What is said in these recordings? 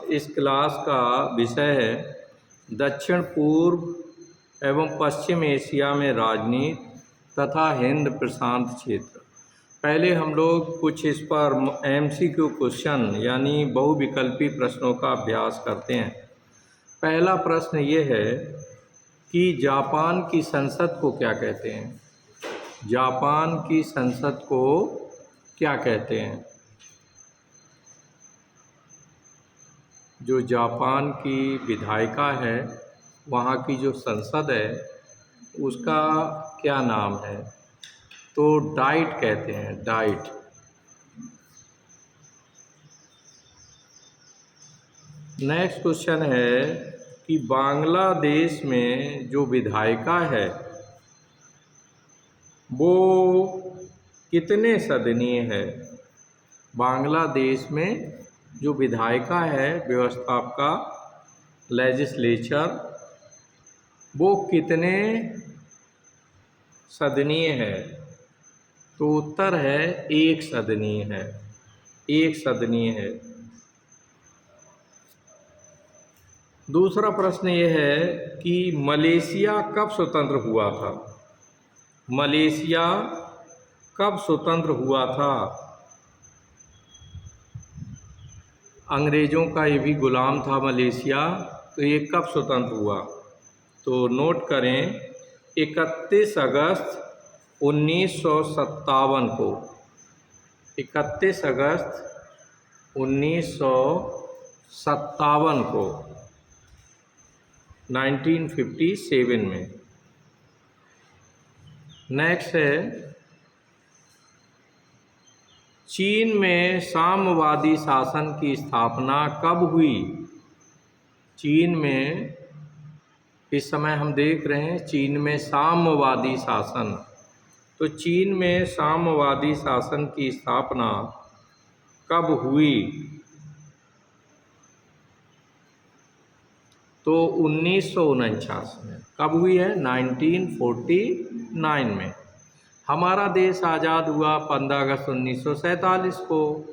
इस क्लास का विषय है दक्षिण पूर्व एवं पश्चिम एशिया में राजनीति तथा हिंद प्रशांत क्षेत्र। पहले हम लोग कुछ इस पर MCQ क्वेश्चन यानी बहुविकल्पी प्रश्नों का अभ्यास करते हैं। पहला प्रश्न ये है कि जापान की संसद को क्या कहते हैं? जापान की संसद को क्या कहते हैं? जो जापान की विधायिका है, वहाँ की जो संसद है, उसका क्या नाम है? तो डाइट कहते हैं, डाइट। नेक्स्ट क्वेश्चन है कि बांग्लादेश में जो विधायिका है वो कितने सदनीय है? बांग्लादेश में जो विधायिका है, व्यवस्थापिका, लेजिस्लेचर, वो कितने सदनीय है? तो उत्तर है एक सदनीय है, एक सदनीय है। दूसरा प्रश्न ये है कि मलेशिया कब स्वतंत्र हुआ था? मलेशिया कब स्वतंत्र हुआ था? अंग्रेज़ों का ये भी गुलाम था मलेशिया, तो ये कब स्वतंत्र हुआ? तो नोट करें, 31 अगस्त 1957 को। 31 अगस्त 1957 को, 1957 में। नेक्स्ट है, चीन में साम्यवादी शासन की स्थापना कब हुई? चीन में इस समय हम देख रहे हैं चीन में साम्यवादी शासन। तो चीन में साम्यवादी शासन की स्थापना कब हुई? तो 1949 में। कब हुई है? 1949 में। हमारा देश आज़ाद हुआ 15 अगस्त 1947 को,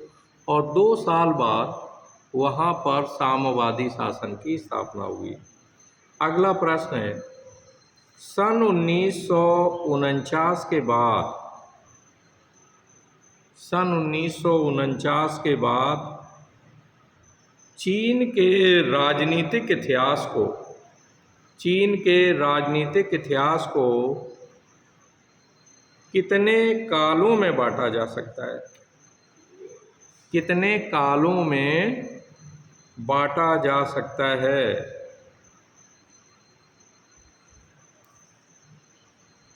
और 2 साल बाद वहाँ पर साम्यवादी शासन की स्थापना हुई। अगला प्रश्न है, सन 1949 के बाद, सन 1949 के बाद चीन के राजनीतिक इतिहास को, चीन के राजनीतिक इतिहास को कितने कालों में बांटा जा सकता है? कितने कालों में बांटा जा सकता है?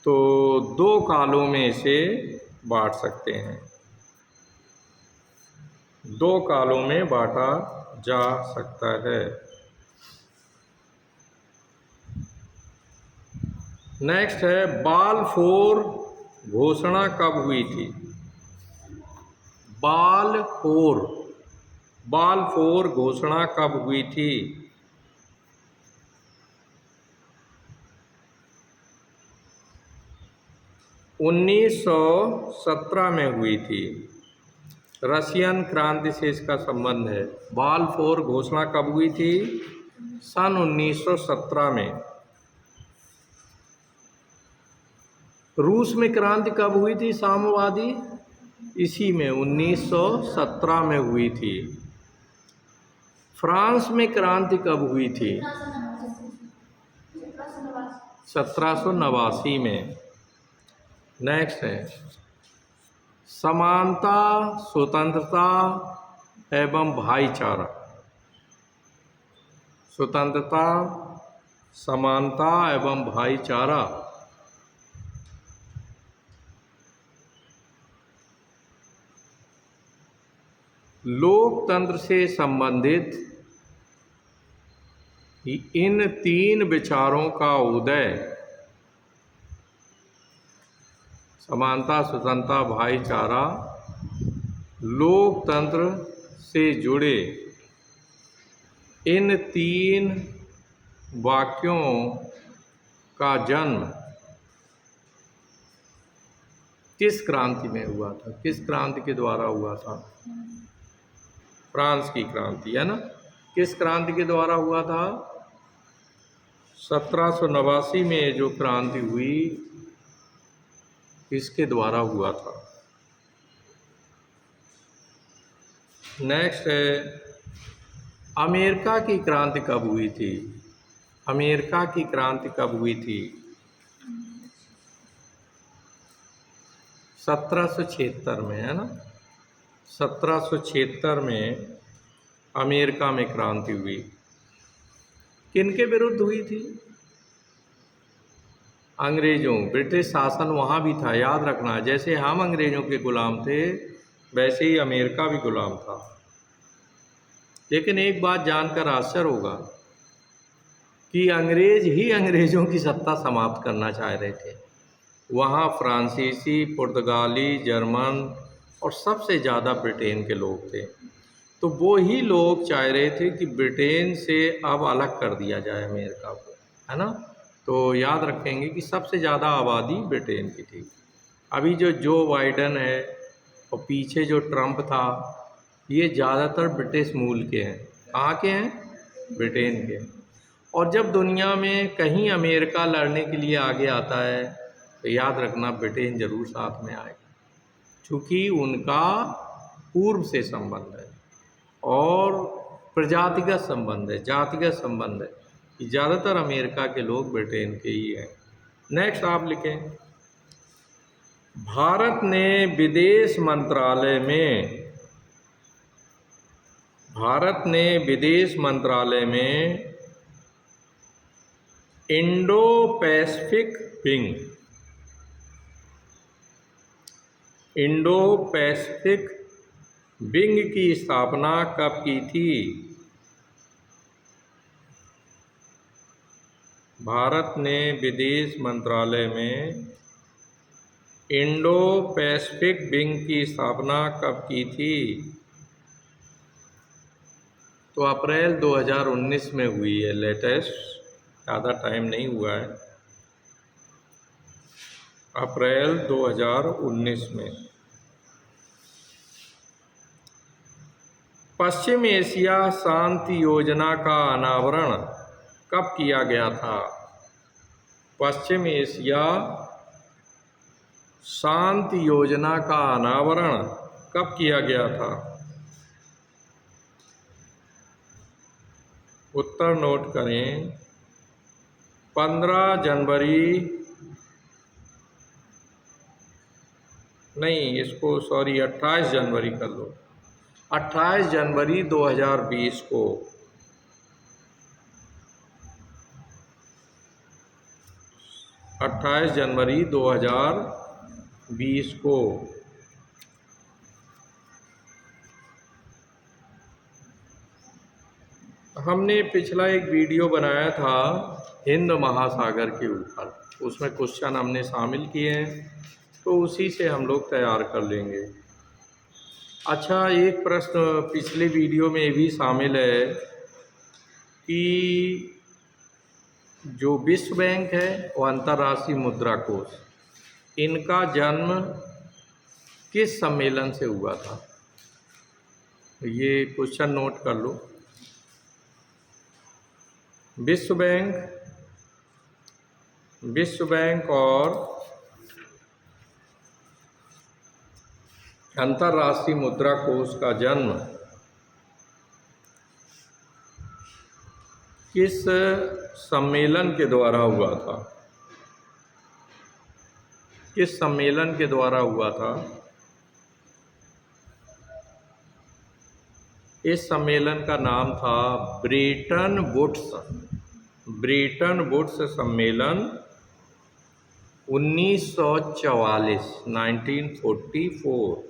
तो 2 कालों में इसे बांट सकते हैं, 2 कालों में बांटा जा सकता है। नेक्स्ट है, बालफोर घोषणा कब हुई थी? बालफोर घोषणा कब हुई थी? उन्नीस 1917 में हुई थी। रशियन क्रांति से इसका संबंध है। बालफोर घोषणा कब हुई थी? सन 1917 में। रूस में क्रांति कब हुई थी साम्यवादी? इसी में 1917 में हुई थी। फ्रांस में क्रांति कब हुई थी? 1789 में। नेक्स्ट है, समानता, स्वतंत्रता एवं भाईचारा। स्वतंत्रता, समानता एवं भाईचारा लोकतंत्र से संबंधित इन 3 विचारों का उदय, समानता, स्वतंत्रता, भाईचारा, लोकतंत्र से जुड़े इन 3 वाक्यों का जन्म किस क्रांति में हुआ था? किस क्रांति के द्वारा हुआ था? फ्रांस की क्रांति, है ना? किस क्रांति के द्वारा हुआ था? 1789 में जो क्रांति हुई इसके द्वारा हुआ था। नेक्स्ट है, अमेरिका की क्रांति कब हुई थी? अमेरिका की क्रांति कब हुई थी? 1776 में, है ना। 1776 में अमेरिका में क्रांति हुई। किनके विरुद्ध हुई थी? अंग्रेजों। ब्रिटिश शासन वहाँ भी था, याद रखना। जैसे हम अंग्रेजों के गुलाम थे वैसे ही अमेरिका भी गुलाम था। लेकिन एक बात जानकर आश्चर्य होगा कि अंग्रेज ही अंग्रेजों की सत्ता समाप्त करना चाह रहे थे। वहाँ फ्रांसीसी, पुर्तगाली, जर्मन और सबसे ज़्यादा ब्रिटेन के लोग थे। तो वो ही लोग चाह रहे थे कि ब्रिटेन से अब अलग कर दिया जाए अमेरिका को, है ना। तो याद रखेंगे कि सबसे ज़्यादा आबादी ब्रिटेन की थी। अभी जो बाइडेन है और पीछे जो ट्रंप था, ये ज़्यादातर ब्रिटिश मूल के हैं। कहाँ के हैं? ब्रिटेन के। और जब दुनिया में कहीं अमेरिका लड़ने के लिए आगे आता है तो याद रखना ब्रिटेन ज़रूर साथ में आएगा, क्योंकि उनका पूर्व से संबंध है और प्रजातिगत संबंध है, जातिगत संबंध है कि ज़्यादातर अमेरिका के लोग ब्रिटेन के ही हैं। नेक्स्ट आप लिखें, भारत ने विदेश मंत्रालय में इंडो पैसिफिक विंग की स्थापना कब की थी? भारत ने विदेश मंत्रालय में इंडो पैसिफिक विंग की स्थापना कब की थी? तो अप्रैल 2019 में हुई है, लेटेस्ट, ज़्यादा टाइम नहीं हुआ है। अप्रैल 2019 में। पश्चिम एशिया शांति योजना का अनावरण कब किया गया था? पश्चिम एशिया शांति योजना का अनावरण कब किया गया था? उत्तर नोट करें। 15 जनवरी, नहीं, इसको सॉरी 28 जनवरी कर लो। 28 जनवरी 2020 को 28 जनवरी 2020 को हमने पिछला एक वीडियो बनाया था हिंद महासागर के ऊपर, उसमें क्वेश्चन हमने शामिल किए हैं, तो उसी से हम लोग तैयार कर लेंगे। अच्छा, एक प्रश्न पिछले वीडियो में ये भी शामिल है कि जो विश्व बैंक है और अंतर्राष्ट्रीय मुद्रा कोष, इनका जन्म किस सम्मेलन से हुआ था? ये क्वेश्चन नोट कर लो। विश्व बैंक और अंतर्राष्ट्रीय मुद्रा कोष का जन्म किस सम्मेलन के द्वारा हुआ था? किस सम्मेलन के द्वारा हुआ था? इस सम्मेलन का नाम था ब्रेटन वुड्स सम्मेलन 1944, 1944।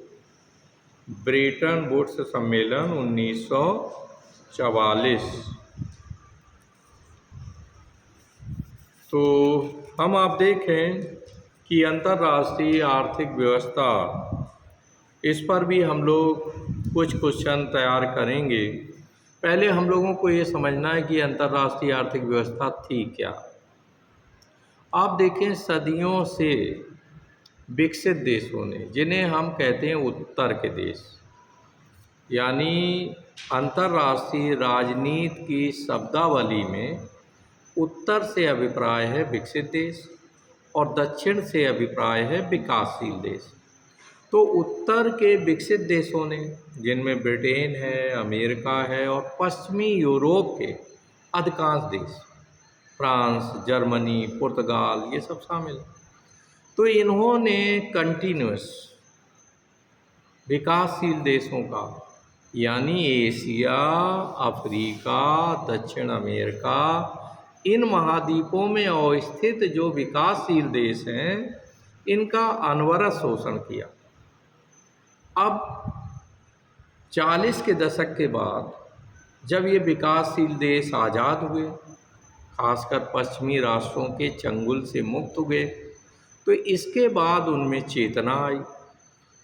ब्रेटन वुड्स सम्मेलन 1944। तो हम आप देखें कि अंतर्राष्ट्रीय आर्थिक व्यवस्था, इस पर भी हम लोग कुछ क्वेश्चन तैयार करेंगे। पहले हम लोगों को ये समझना है कि अंतर्राष्ट्रीय आर्थिक व्यवस्था थी क्या। आप देखें, सदियों से विकसित देशों ने, जिन्हें हम कहते हैं उत्तर के देश, यानी अंतर्राष्ट्रीय राजनीति की शब्दावली में उत्तर से अभिप्राय है विकसित देश और दक्षिण से अभिप्राय है विकासशील देश। तो उत्तर के विकसित देशों ने, जिनमें ब्रिटेन है, अमेरिका है और पश्चिमी यूरोप के अधिकांश देश, फ्रांस, जर्मनी, पुर्तगाल, ये सब शामिल हैं। तो इन्होंने कंटिन्यूस विकासशील देशों का, यानी एशिया, अफ्रीका, दक्षिण अमेरिका, इन महाद्वीपों में अवस्थित जो विकासशील देश हैं, इनका अनवरत शोषण किया। अब 40 के दशक के बाद जब ये विकासशील देश आज़ाद हुए, खासकर पश्चिमी राष्ट्रों के चंगुल से मुक्त हुए, तो इसके बाद उनमें चेतना आई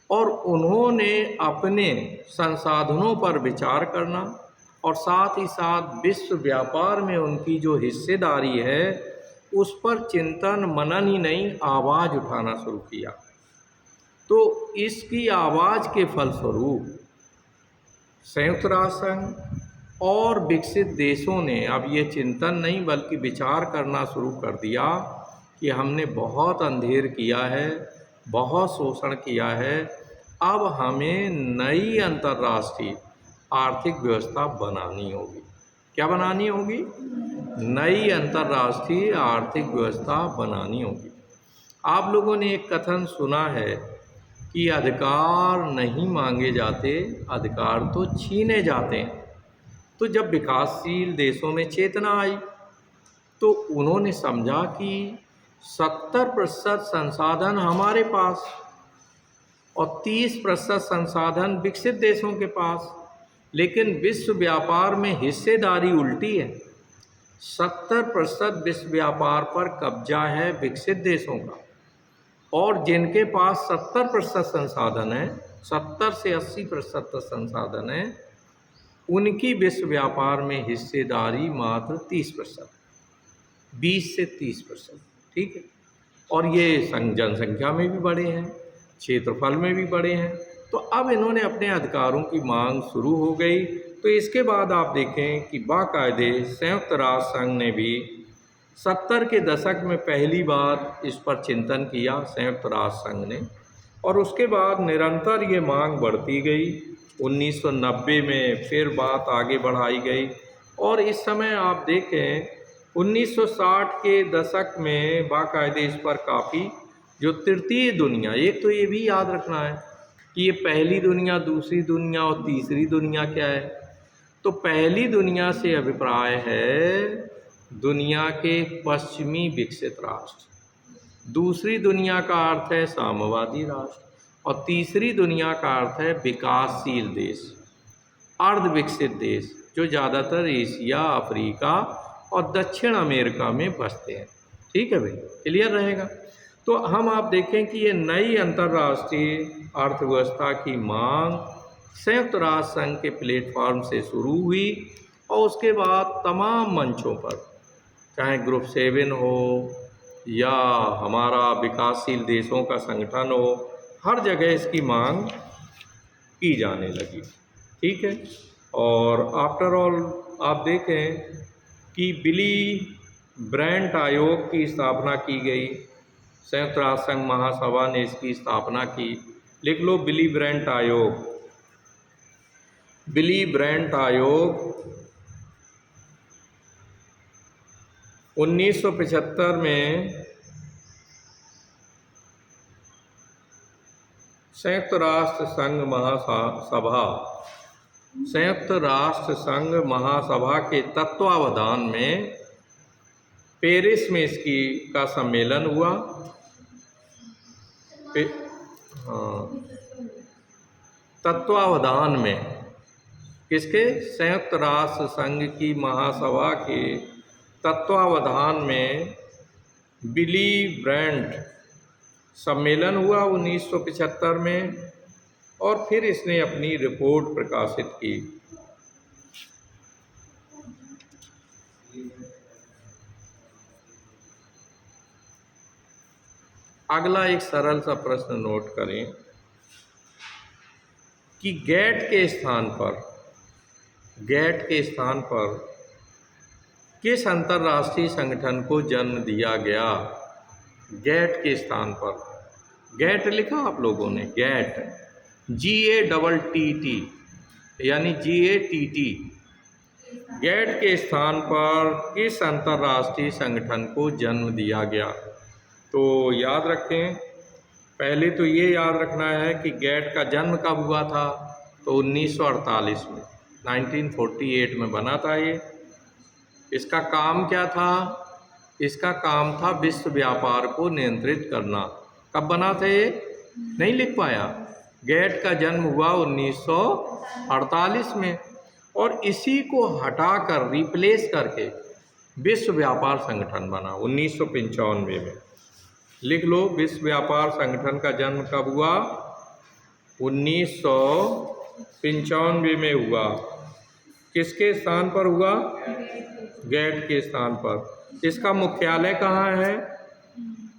और उन्होंने अपने संसाधनों पर विचार करना और साथ ही साथ विश्व व्यापार में उनकी जो हिस्सेदारी है उस पर चिंतन मनन ही नहीं, आवाज़ उठाना शुरू किया। तो इसकी आवाज़ के फलस्वरूप संयुक्त राष्ट्र संघ और विकसित देशों ने अब ये चिंतन नहीं बल्कि विचार करना शुरू कर दिया कि हमने बहुत अंधेर किया है, बहुत शोषण किया है, अब हमें नई अंतर्राष्ट्रीय आर्थिक व्यवस्था बनानी होगी। क्या बनानी होगी? नई अंतर्राष्ट्रीय आर्थिक व्यवस्था बनानी होगी। आप लोगों ने एक कथन सुना है कि अधिकार नहीं मांगे जाते, अधिकार तो छीने जाते हैं। तो जब विकासशील देशों में चेतना आई तो उन्होंने समझा कि 70% संसाधन हमारे पास और 30% संसाधन विकसित देशों के पास, लेकिन विश्व व्यापार में हिस्सेदारी उल्टी है। 70% विश्व व्यापार पर कब्जा है विकसित देशों का, और जिनके पास 70% संसाधन है, 70 से 80% संसाधन है, उनकी विश्व व्यापार में हिस्सेदारी मात्र 30%, 20 से 30%। ठीक है, और ये जनसंख्या में भी बड़े हैं, क्षेत्रफल में भी बड़े हैं। तो अब इन्होंने अपने अधिकारों की मांग शुरू हो गई। तो इसके बाद आप देखें कि बाकायदे संयुक्त राष्ट्र संघ ने भी 70 के दशक में पहली बार इस पर चिंतन किया, संयुक्त राष्ट्र संघ ने, और उसके बाद निरंतर ये मांग बढ़ती गई। 1990 में फिर बात आगे बढ़ाई गई और इस समय आप देखें 1960 के दशक में बाकायदे इस पर काफ़ी जो तृतीय दुनिया, एक तो ये भी याद रखना है कि ये पहली दुनिया, दूसरी दुनिया और तीसरी दुनिया क्या है। तो पहली दुनिया से अभिप्राय है दुनिया के पश्चिमी विकसित राष्ट्र, दूसरी दुनिया का अर्थ है साम्यवादी राष्ट्र और तीसरी दुनिया का अर्थ है विकासशील देश, अर्ध विकसित देश, जो ज़्यादातर एशिया, अफ्रीका और दक्षिण अमेरिका में बसते हैं। ठीक है भाई, क्लियर रहेगा। तो हम आप देखें कि ये नई अंतर्राष्ट्रीय अर्थव्यवस्था की मांग संयुक्त राष्ट्र संघ के प्लेटफॉर्म से शुरू हुई और उसके बाद तमाम मंचों पर, चाहे ग्रुप 7 हो या हमारा विकासशील देशों का संगठन हो, हर जगह इसकी मांग की जाने लगी। ठीक है, और आफ्टर ऑल आप देखें कि बिली ब्रांड आयोग की स्थापना की गई, संयुक्त राष्ट्र संघ महासभा ने इसकी स्थापना की। लिख लो बिली ब्रांड आयोग। बिली ब्रांड आयोग 1975 में संयुक्त राष्ट्र संघ महासभा के तत्वावधान में पेरिस में इसकी का सम्मेलन हुआ। तत्वावधान में किसके? संयुक्त राष्ट्र संघ की महासभा के तत्वावधान में बिली ब्रांड सम्मेलन हुआ 1975 में, और फिर इसने अपनी रिपोर्ट प्रकाशित की। अगला एक सरल सा प्रश्न नोट करें कि गेट के स्थान पर गेट के स्थान पर किस अंतर्राष्ट्रीय संगठन को जन्म दिया गया? गेट के स्थान पर, गेट लिखा आप लोगों ने, गेट, GATT यानी GATT। गेट के स्थान पर किस अंतर्राष्ट्रीय संगठन को जन्म दिया गया? तो याद रखें, पहले तो ये याद रखना है कि गेट का जन्म कब हुआ था। तो 1948 में, 1948 में बना था ये। इसका काम क्या था? इसका काम था विश्व व्यापार को नियंत्रित करना। कब बना था ये? नहीं लिख पाया। गेट का जन्म हुआ 1948 में, और इसी को हटाकर रिप्लेस करके विश्व व्यापार संगठन बना 1995 में। लिख लो, विश्व व्यापार संगठन का जन्म कब हुआ? 1995 में हुआ। किसके स्थान पर हुआ? गेट के स्थान पर। इसका मुख्यालय कहाँ है?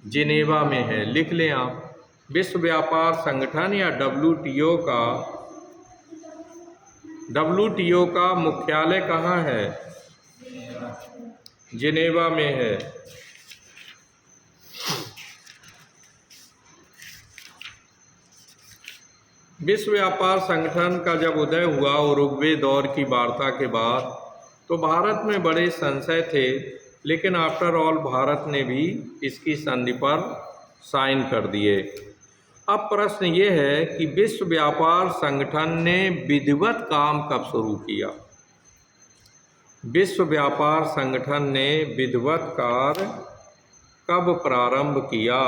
जिनेवा में है। लिख लें आप, विश्व व्यापार संगठन या WTO का मुख्यालय कहाँ है? जिनेवा में है। विश्व व्यापार संगठन का जब उदय हुआ उरुग्वे दौर की वार्ता के बाद, तो भारत में बड़े संशय थे, लेकिन आफ्टर ऑल भारत ने भी इसकी संधि पर साइन कर दिए। अब प्रश्न ये है कि विश्व व्यापार संगठन ने विधिवत काम कब शुरू किया? विश्व व्यापार संगठन ने विधिवत कार्य कब प्रारंभ किया?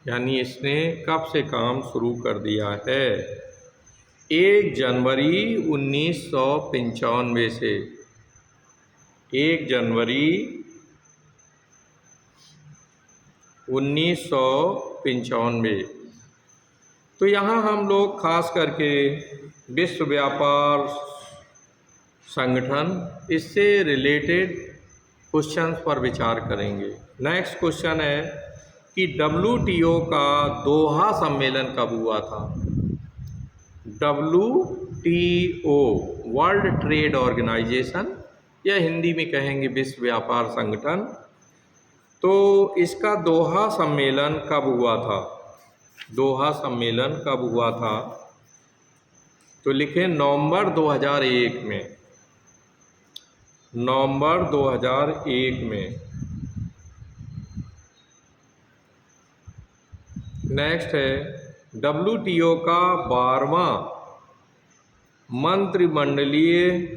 यानी इसने कब से काम शुरू कर दिया है? 1 जनवरी 1995 से। 1 जनवरी 1995। तो यहाँ हम लोग खास करके विश्व व्यापार संगठन, इससे रिलेटेड क्वेश्चंस पर विचार करेंगे। नेक्स्ट क्वेश्चन है कि WTO का दोहा सम्मेलन कब हुआ था? WTO, वर्ल्ड ट्रेड ऑर्गेनाइजेशन, या हिंदी में कहेंगे विश्व व्यापार संगठन। तो इसका दोहा सम्मेलन कब हुआ था? दोहा सम्मेलन कब हुआ था? तो लिखें नवंबर 2001 में। नवंबर 2001 में। नेक्स्ट है WTO का 12वां मंत्रिमंडलीय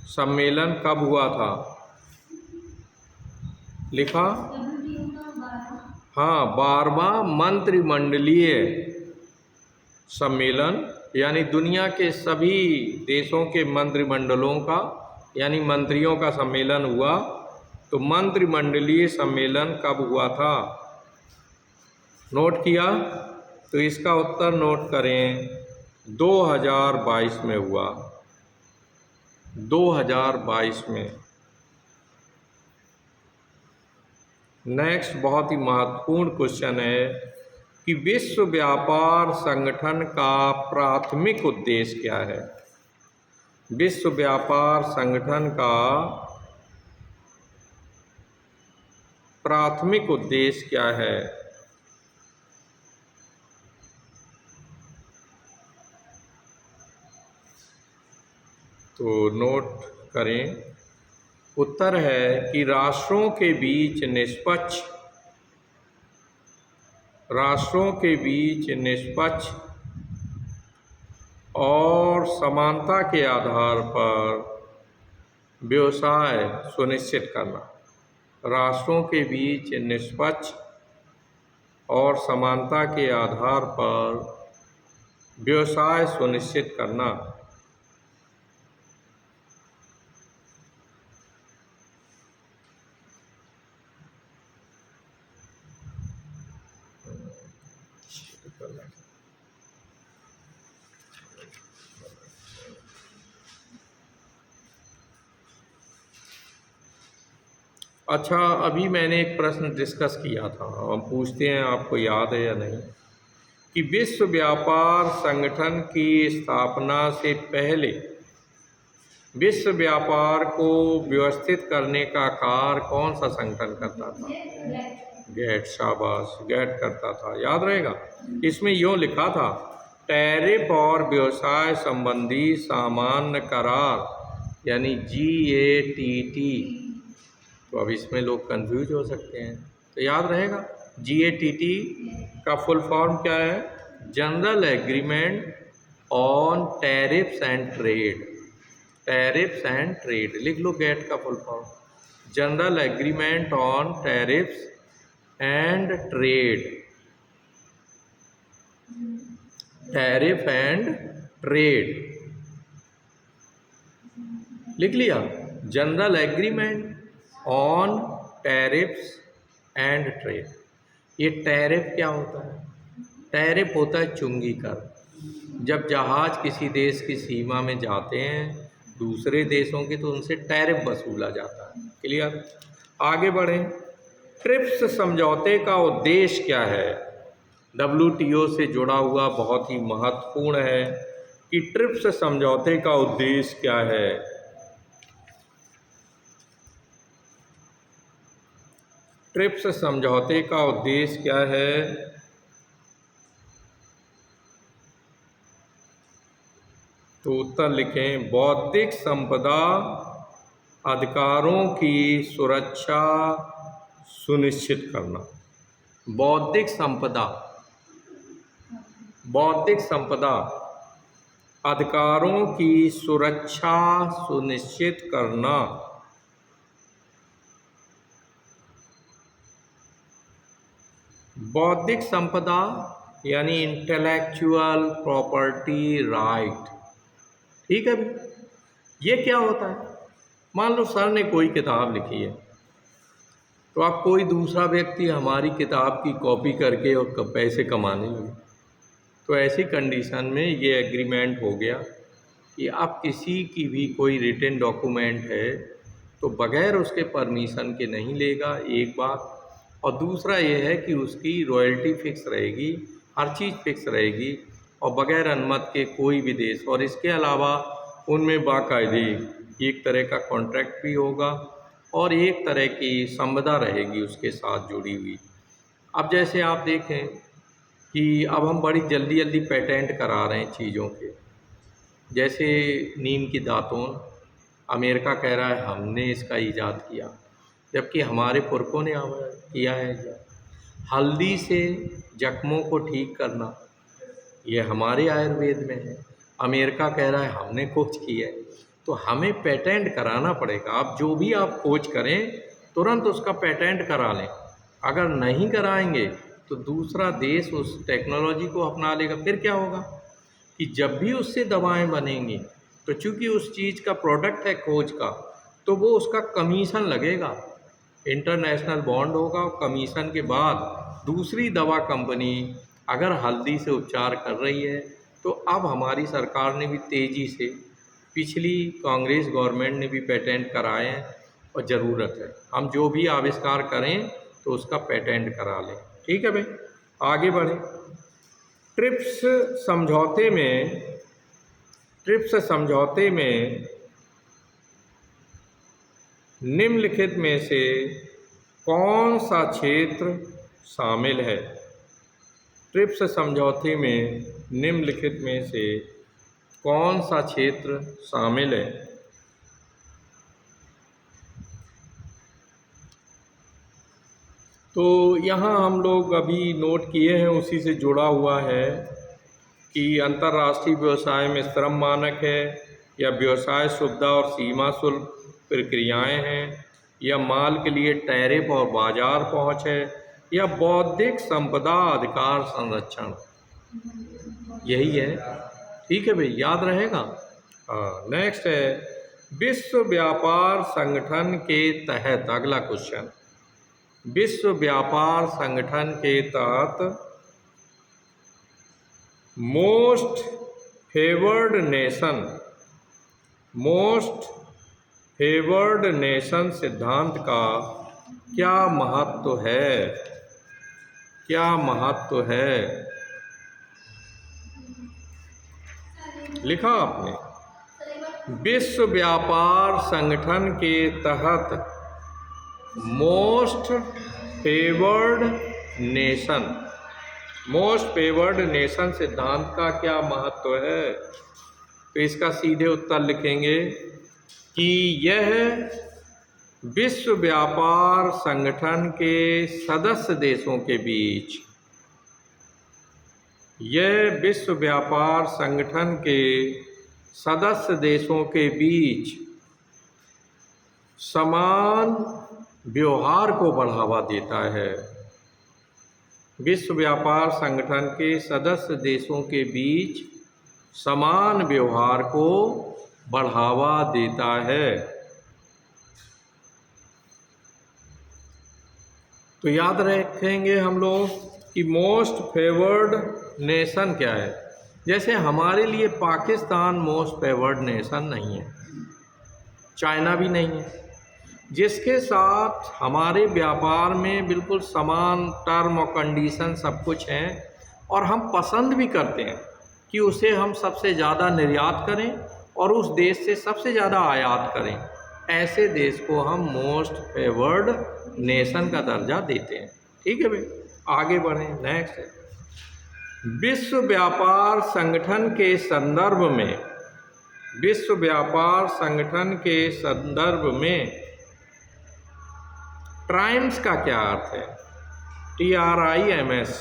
सम्मेलन कब हुआ था? लिखा? हाँ, 12वां मंत्रिमंडलीय सम्मेलन, यानी दुनिया के सभी देशों के मंत्रिमंडलों का, यानी मंत्रियों का सम्मेलन हुआ। तो मंत्रिमंडलीय सम्मेलन कब हुआ था? नोट किया? तो इसका उत्तर नोट करें, 2022 में हुआ। 2022 में। नेक्स्ट बहुत ही महत्वपूर्ण क्वेश्चन है कि विश्व व्यापार संगठन का प्राथमिक उद्देश्य क्या है? विश्व व्यापार संगठन का प्राथमिक उद्देश्य क्या है? तो नोट करें, उत्तर है कि राष्ट्रों के बीच निष्पक्ष और समानता के आधार पर व्यवसाय सुनिश्चित करना। राष्ट्रों के बीच निष्पक्ष और समानता के आधार पर व्यवसाय सुनिश्चित करना। अच्छा, अभी मैंने एक प्रश्न डिस्कस किया था, हम पूछते हैं आपको याद है या नहीं। कि विश्व व्यापार संगठन की स्थापना से पहले विश्व व्यापार को व्यवस्थित करने का कार्य कौन सा संगठन करता था? गैट। शाबाश, गैट करता था, याद रहेगा। इसमें यूँ लिखा था, टैरिफ और व्यवसाय संबंधी सामान्य करार, यानी GATT। तो अब इसमें लोग कंफ्यूज हो सकते हैं, तो याद रहेगा GATT का फुल फॉर्म क्या है? General agreement on tariffs and trade. Tariffs and trade लिख लो, गेट का full form, general agreement on tariffs and trade. Tariff and trade लिख लिया, general agreement on tariffs and trade. ये टैरिफ क्या होता है? टैरिफ होता है चुंगी कर। जब जहाज किसी देश की सीमा में जाते हैं दूसरे देशों के, तो उनसे टैरिफ वसूला जाता है। क्लियर? आगे बढ़ें। ट्रिप्स समझौते का उद्देश्य क्या है? WTO से जुड़ा हुआ बहुत ही महत्वपूर्ण है कि ट्रिप्स समझौते का उद्देश्य क्या है। ट्रिप्स समझौते का उद्देश्य क्या है? तो उत्तर लिखें, बौद्धिक संपदा अधिकारों की सुरक्षा सुनिश्चित करना। बौद्धिक संपदा अधिकारों की सुरक्षा सुनिश्चित करना। बौद्धिक संपदा यानी इंटेलेक्चुअल प्रॉपर्टी राइट। ठीक है भाई, ये क्या होता है? मान लो सर ने कोई किताब लिखी है, तो अब कोई दूसरा व्यक्ति हमारी किताब की कॉपी करके और पैसे कमाने लगे, तो ऐसी कंडीशन में ये एग्रीमेंट हो गया कि अब किसी की भी कोई रिटन डॉक्यूमेंट है तो बग़ैर उसके परमिशन के नहीं लेगा, एक बात। और दूसरा ये है कि उसकी रॉयल्टी फिक्स रहेगी, हर चीज़ फिक्स रहेगी और बग़ैर अनुमति के कोई भी देश। और इसके अलावा उनमें बाकायदे एक तरह का कॉन्ट्रैक्ट भी होगा और एक तरह की संपदा रहेगी उसके साथ जुड़ी हुई। अब जैसे आप देखें कि अब हम बड़ी जल्दी जल्दी पेटेंट करा रहे हैं चीज़ों के, जैसे नीम की दातून, अमेरिका कह रहा है हमने इसका ईजाद किया, जबकि हमारे पुरखों ने किया है ईजाद। हल्दी से जख्मों को ठीक करना, ये हमारे आयुर्वेद में है, अमेरिका कह रहा है हमने खोज की है। तो हमें पेटेंट कराना पड़ेगा। आप जो भी आप खोज करें तुरंत उसका पेटेंट करा लें। अगर नहीं कराएंगे तो दूसरा देश उस टेक्नोलॉजी को अपना लेगा। फिर क्या होगा कि जब भी उससे दवाएं बनेंगी तो चूंकि उस चीज़ का प्रोडक्ट है खोज का, तो वो उसका कमीशन लगेगा, इंटरनेशनल बॉन्ड होगा। और कमीशन के बाद दूसरी दवा कंपनी अगर हल्दी से उपचार कर रही है, तो अब हमारी सरकार ने भी तेज़ी से, पिछली कांग्रेस गवर्नमेंट ने भी पेटेंट कराए हैं और ज़रूरत है हम जो भी आविष्कार करें तो उसका पेटेंट करा लें। ठीक है भाई, आगे बढ़ें। ट्रिप्स समझौते में निम्नलिखित में से कौन सा क्षेत्र शामिल है? ट्रिप्स समझौते में निम्नलिखित में से कौन सा क्षेत्र शामिल है? तो यहाँ हम लोग अभी नोट किए हैं, उसी से जुड़ा हुआ है कि अंतर्राष्ट्रीय व्यवसाय में श्रम मानक है, या व्यवसाय सुविधा और सीमा शुल्क प्रक्रियाएं हैं, या माल के लिए टैरिफ और बाजार पहुँच है, या बौद्धिक संपदा अधिकार संरक्षण। यही है। ठीक है भाई, याद रहेगा। हाँ, नेक्स्ट है विश्व व्यापार संगठन के तहत, अगला क्वेश्चन, विश्व व्यापार संगठन के तहत मोस्ट फेवर्ड नेशन सिद्धांत का क्या महत्व है? लिखा आपने? विश्व व्यापार संगठन के तहत most favoured nation, most favoured nation सिद्धांत का क्या महत्व है? तो इसका सीधे उत्तर लिखेंगे कि यह विश्व व्यापार संगठन के सदस्य देशों के बीच, यह विश्व व्यापार संगठन के सदस्य देशों के बीच समान व्यवहार को बढ़ावा देता है। विश्व व्यापार संगठन के सदस्य देशों के बीच समान व्यवहार को बढ़ावा देता है। तो याद रखेंगे हम लोग कि मोस्ट फेवर्ड नेशन क्या है। जैसे हमारे लिए पाकिस्तान मोस्ट फेवर्ड नेशन नहीं है, चाइना भी नहीं है, जिसके साथ हमारे व्यापार में बिल्कुल समान टर्म और कंडीशन सब कुछ हैं, और हम पसंद भी करते हैं कि उसे हम सबसे ज़्यादा निर्यात करें और उस देश से सबसे ज़्यादा आयात करें। ऐसे देश को हम मोस्ट फेवर्ड नेशन का दर्जा देते हैं। ठीक है भाई, आगे बढ़ें। नेक्स्ट है, विश्व व्यापार संगठन के संदर्भ में, विश्व व्यापार संगठन के संदर्भ में ट्राइम्स का क्या अर्थ है? TRIMS।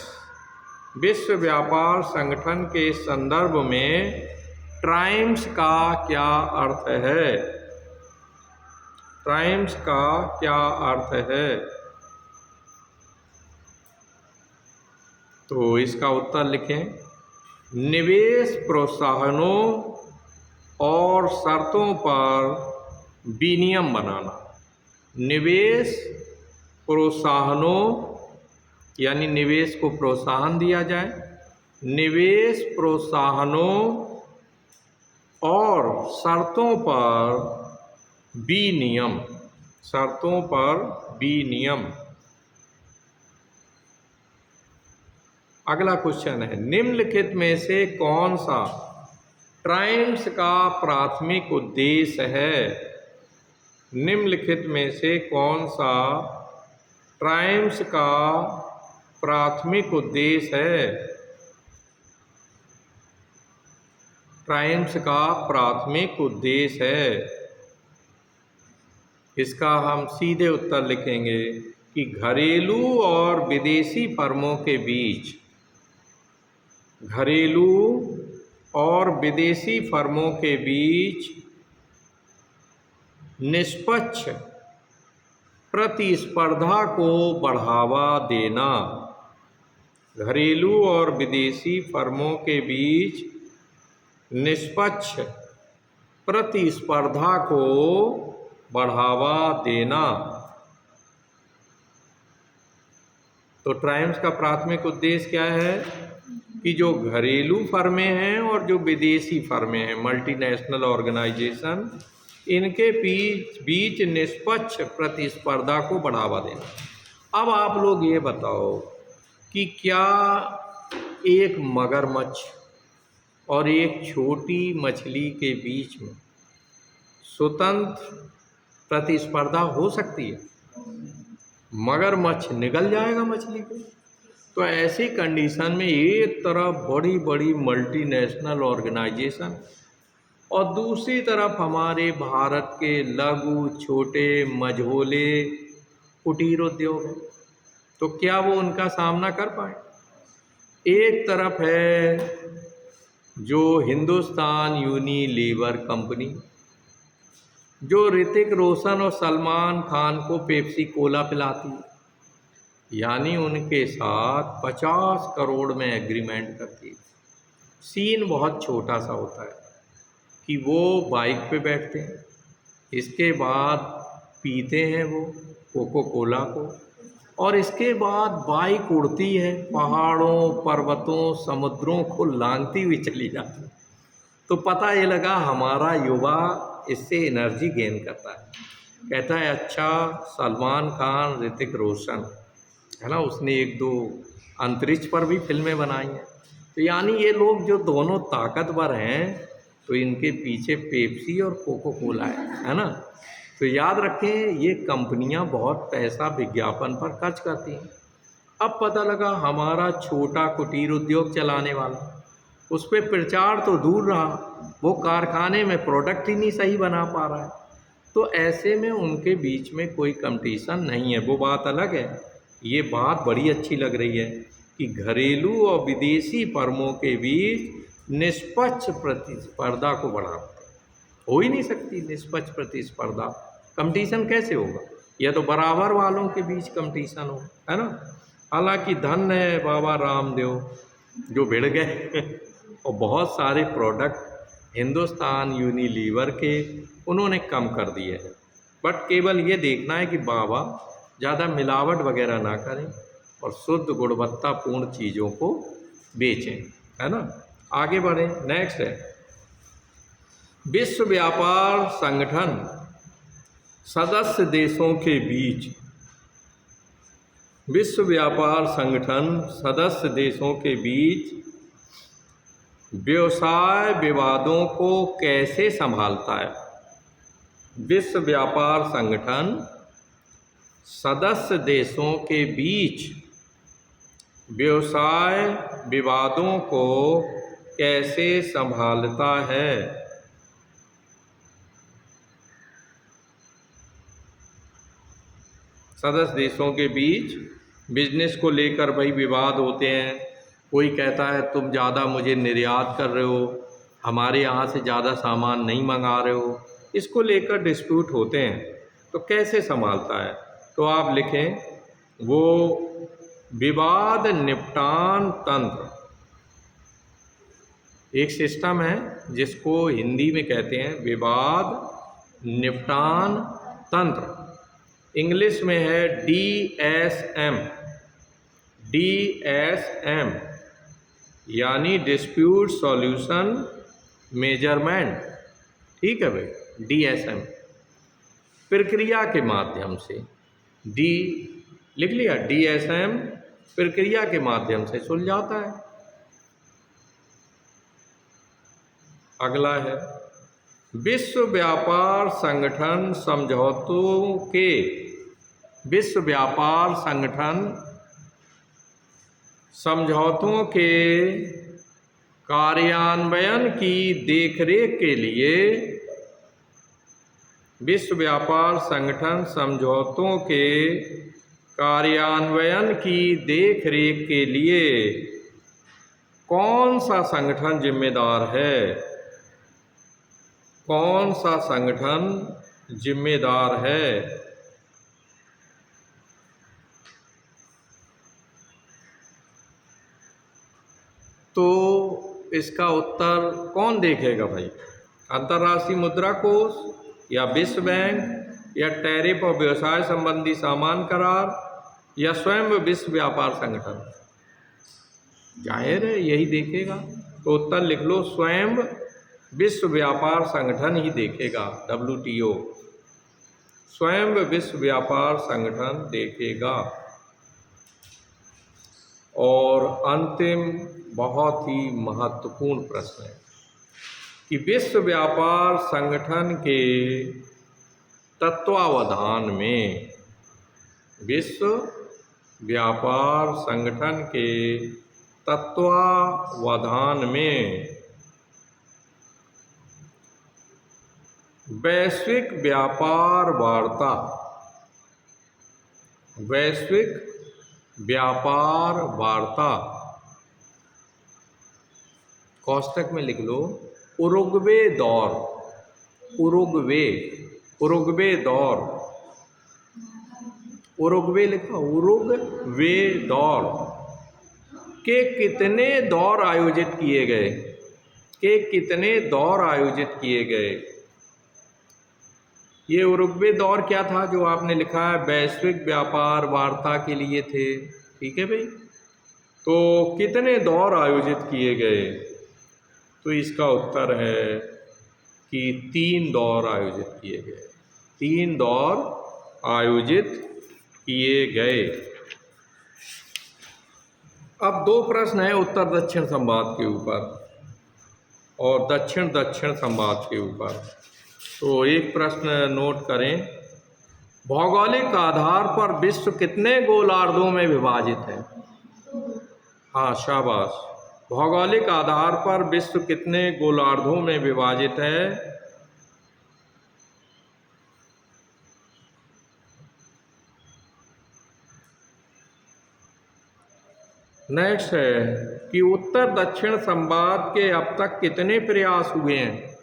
विश्व व्यापार संगठन के संदर्भ में ट्राइम्स का क्या अर्थ है? ट्राइम्स का क्या अर्थ है? तो इसका उत्तर लिखें, निवेश प्रोत्साहनों और शर्तों पर विनियम बनाना। निवेश प्रोत्साहनों यानी निवेश को प्रोत्साहन दिया जाए, निवेश प्रोत्साहनों और शर्तों पर विनियम, शर्तों पर विनियम। अगला क्वेश्चन है, निम्नलिखित में से कौन सा ट्राइम्स का प्राथमिक उद्देश्य है? निम्नलिखित में से कौन सा ट्राइम्स का प्राथमिक उद्देश्य है? ट्राइम्स का प्राथमिक उद्देश्य है। इसका हम सीधे उत्तर लिखेंगे कि घरेलू और विदेशी फर्मों के बीच, घरेलू और विदेशी फर्मों के बीच निष्पक्ष प्रतिस्पर्धा को बढ़ावा देना। घरेलू और विदेशी फर्मों के बीच निष्पक्ष प्रतिस्पर्धा को बढ़ावा देना। तो ट्राइम्स का प्राथमिक उद्देश्य क्या है कि जो घरेलू फर्में हैं और जो विदेशी फर्में हैं, मल्टीनेशनल ऑर्गेनाइजेशन, इनके बीच निष्पक्ष प्रतिस्पर्धा को बढ़ावा देना। अब आप लोग ये बताओ कि क्या एक मगरमच्छ और एक छोटी मछली के बीच में स्वतंत्र प्रतिस्पर्धा हो सकती है? मगरमच्छ निगल जाएगा मछली को। तो ऐसी कंडीशन में एक तरफ बड़ी बड़ी मल्टीनेशनल ऑर्गेनाइजेशन और दूसरी तरफ हमारे भारत के लघु छोटे मझोले कुटीर उद्योग हैं, तो क्या वो उनका सामना कर पाए? एक तरफ है जो हिंदुस्तान यूनिलीवर कंपनी, जो ऋतिक रोशन और सलमान खान को पेप्सी कोला पिलाती है, यानी उनके साथ 50 करोड़ में एग्रीमेंट करती है। सीन बहुत छोटा सा होता है कि वो बाइक पे बैठते हैं, इसके बाद पीते हैं वो कोको कोला को, और इसके बाद बाइक उड़ती है, पहाड़ों पर्वतों समुद्रों को लांघती हुई चली जाती है। तो पता ये लगा हमारा युवा इससे एनर्जी गेन करता है। कहता है अच्छा, सलमान खान, ऋतिक रोशन है ना, उसने 1-2 अंतरिक्ष पर भी फिल्में बनाई हैं। तो यानी ये लोग जो दोनों ताकतवर हैं, तो इनके पीछे पेप्सी और कोको कोला है ना। तो याद रखें, ये कंपनियां बहुत पैसा विज्ञापन पर खर्च करती हैं। अब पता लगा हमारा छोटा कुटीर उद्योग चलाने वाला, उस पर प्रचार तो दूर रहा, वो कारखाने में प्रोडक्ट ही नहीं सही बना पा रहा है। तो ऐसे में उनके बीच में कोई कंपटीशन नहीं है, वो बात अलग है। ये बात बड़ी अच्छी लग रही है कि घरेलू और विदेशी फर्मों के बीच निष्पक्ष प्रतिस्पर्धा को बढ़ावा हो ही नहीं सकती। निष्पक्ष प्रतिस्पर्धा, कंपटीशन कैसे होगा? यह तो बराबर वालों के बीच कंपटीशन हो, है ना। हालांकि धन्य है बाबा रामदेव जो भिड़ गए और बहुत सारे प्रोडक्ट हिंदुस्तान यूनिलीवर के उन्होंने कम कर दिए हैं। बट केवल ये देखना है कि बाबा ज़्यादा मिलावट वगैरह ना करें और शुद्ध गुणवत्तापूर्ण चीज़ों को बेचें, है ना। आगे बढ़ें। नेक्स्ट है विश्व व्यापार संगठन सदस्य देशों के बीच, विश्व व्यापार संगठन सदस्य देशों के बीच व्यवसाय विवादों को कैसे संभालता है? विश्व व्यापार संगठन सदस्य देशों के बीच व्यवसाय विवादों को कैसे संभालता है? सदस्य देशों के बीच बिजनेस को लेकर भाई विवाद होते हैं। कोई कहता है तुम ज़्यादा मुझे निर्यात कर रहे हो, हमारे यहाँ से ज़्यादा सामान नहीं मंगा रहे हो, इसको लेकर डिस्प्यूट होते हैं। तो कैसे संभालता है? तो आप लिखें वो विवाद निपटान तंत्र, एक सिस्टम है जिसको हिंदी में कहते हैं विवाद निपटान तंत्र, इंग्लिश में है DSM, DSM यानी डिस्प्यूट सॉल्यूशन मेजरमेंट। ठीक है भाई, DSM प्रक्रिया के माध्यम से, डी लिख लिया, DSM प्रक्रिया के माध्यम से सुलझाता है। अगला है विश्व व्यापार संगठन समझौतों के, विश्व व्यापार संगठन समझौतों के कार्यान्वयन की देखरेख के लिए, विश्व व्यापार संगठन समझौतों के कार्यान्वयन की देखरेख के लिए कौन सा संगठन जिम्मेदार है? कौन सा संगठन जिम्मेदार है? तो इसका उत्तर कौन देखेगा भाई? अंतर्राष्ट्रीय मुद्रा कोष या विश्व बैंक या टैरिफ और व्यवसाय संबंधी सामान करार या स्वयं विश्व व्यापार संगठन? जाहिर है यही देखेगा। तो उत्तर लिख लो, स्वयं विश्व व्यापार संगठन ही देखेगा, WTO, स्वयं विश्व व्यापार संगठन देखेगा। और अंतिम बहुत ही महत्वपूर्ण प्रश्न है कि विश्व व्यापार संगठन के तत्वावधान में, विश्व व्यापार संगठन के तत्वावधान में वैश्विक व्यापार वार्ता, वैश्विक व्यापार वार्ता, कोष्टक में लिख लो उरुग्वे दौर, उरुग्वे, उरुग्वे दौर, उरुग्वे लिखा, उरुग्वे दौर के कितने दौर आयोजित किए गए? के कितने दौर आयोजित किए गए? ये उरुग्वे दौर क्या था जो आपने लिखा है? वैश्विक व्यापार वार्ता के लिए थे। ठीक है भाई, तो कितने दौर आयोजित किए गए? तो इसका उत्तर है कि 3 दौर आयोजित किए गए, 3 दौर आयोजित किए गए। अब 2 प्रश्न है उत्तर दक्षिण संवाद के ऊपर। और दक्षिण दक्षिण संवाद के ऊपर। तो एक प्रश्न नोट करें, भौगोलिक आधार पर विश्व कितने गोलार्धों में विभाजित है? हाँ, शाबाश। भौगोलिक आधार पर विश्व कितने गोलार्धों में विभाजित है? नेक्स्ट है कि उत्तर दक्षिण संवाद के अब तक कितने प्रयास हुए हैं?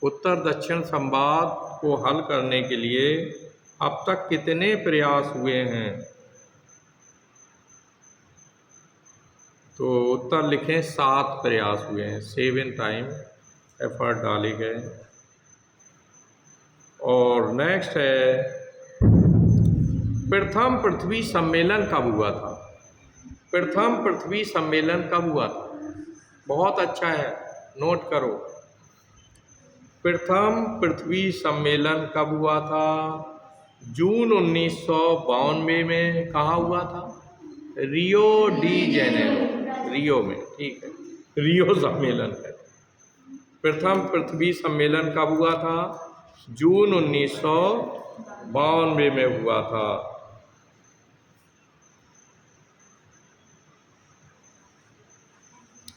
उत्तर दक्षिण संवाद को हल करने के लिए अब तक कितने प्रयास हुए हैं? तो उत्तर लिखें, 7 प्रयास हुए हैं, 7 टाइम एफर्ट डाले गए। और नेक्स्ट है, प्रथम पृथ्वी सम्मेलन कब हुआ था? प्रथम पृथ्वी सम्मेलन कब हुआ था? बहुत अच्छा है, नोट करो। प्रथम पृथ्वी सम्मेलन कब हुआ था? जून 1992 में। कहाँ हुआ था? रियो डी जेनेरो, रियो में, ठीक है, रियो सम्मेलन है। प्रथम पृथ्वी सम्मेलन कब हुआ था? जून 1992 में हुआ था।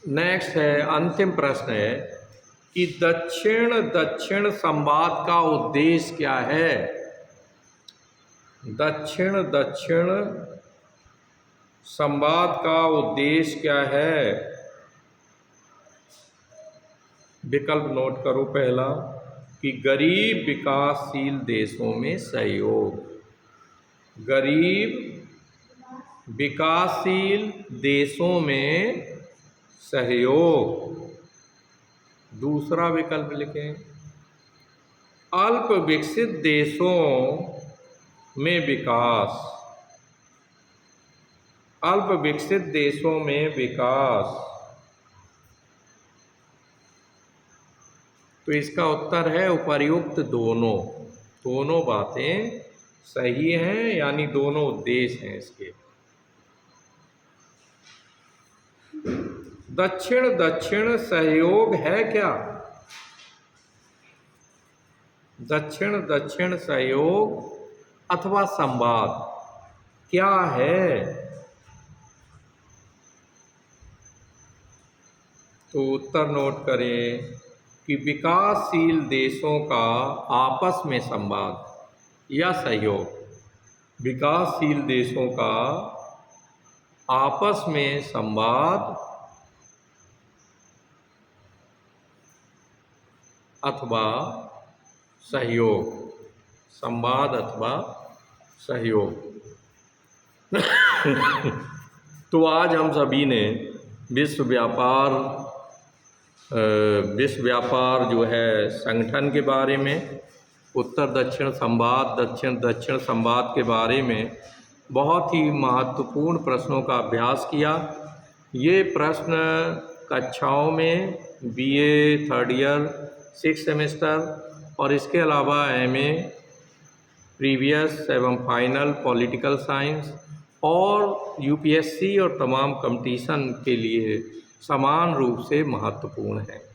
नेक्स्ट है, अंतिम प्रश्न है कि दक्षिण दक्षिण संवाद का उद्देश्य क्या है? दक्षिण दक्षिण संवाद का उद्देश्य क्या है? विकल्प नोट करो। पहला कि गरीब विकासशील देशों में सहयोग, गरीब विकासशील देशों में सहयोग। दूसरा विकल्प लिखें, अल्प विकसित देशों में विकास, अल्प विकसित देशों में विकास। तो इसका उत्तर है उपर्युक्त दोनों। दोनों बातें सही हैं, यानी दोनों उद्देश्य हैं इसके। दक्षिण दक्षिण सहयोग है क्या? दक्षिण दक्षिण सहयोग अथवा संवाद क्या है? तो उत्तर नोट करें कि विकासशील देशों का आपस में संवाद या सहयोग। विकासशील देशों का आपस में संवाद अथवा सहयोग, संवाद अथवा सहयोग। तो आज हम सभी ने विश्व व्यापार जो है संगठन के बारे में, उत्तर दक्षिण संवाद, दक्षिण दक्षिण संवाद के बारे में बहुत ही महत्वपूर्ण प्रश्नों का अभ्यास किया। ये प्रश्न कक्षाओं में BA 3rd year 6th semester और इसके अलावा MA प्रीवियस एवं फाइनल पॉलिटिकल साइंस और UPSC और तमाम कंपटीशन के लिए समान रूप से महत्वपूर्ण है।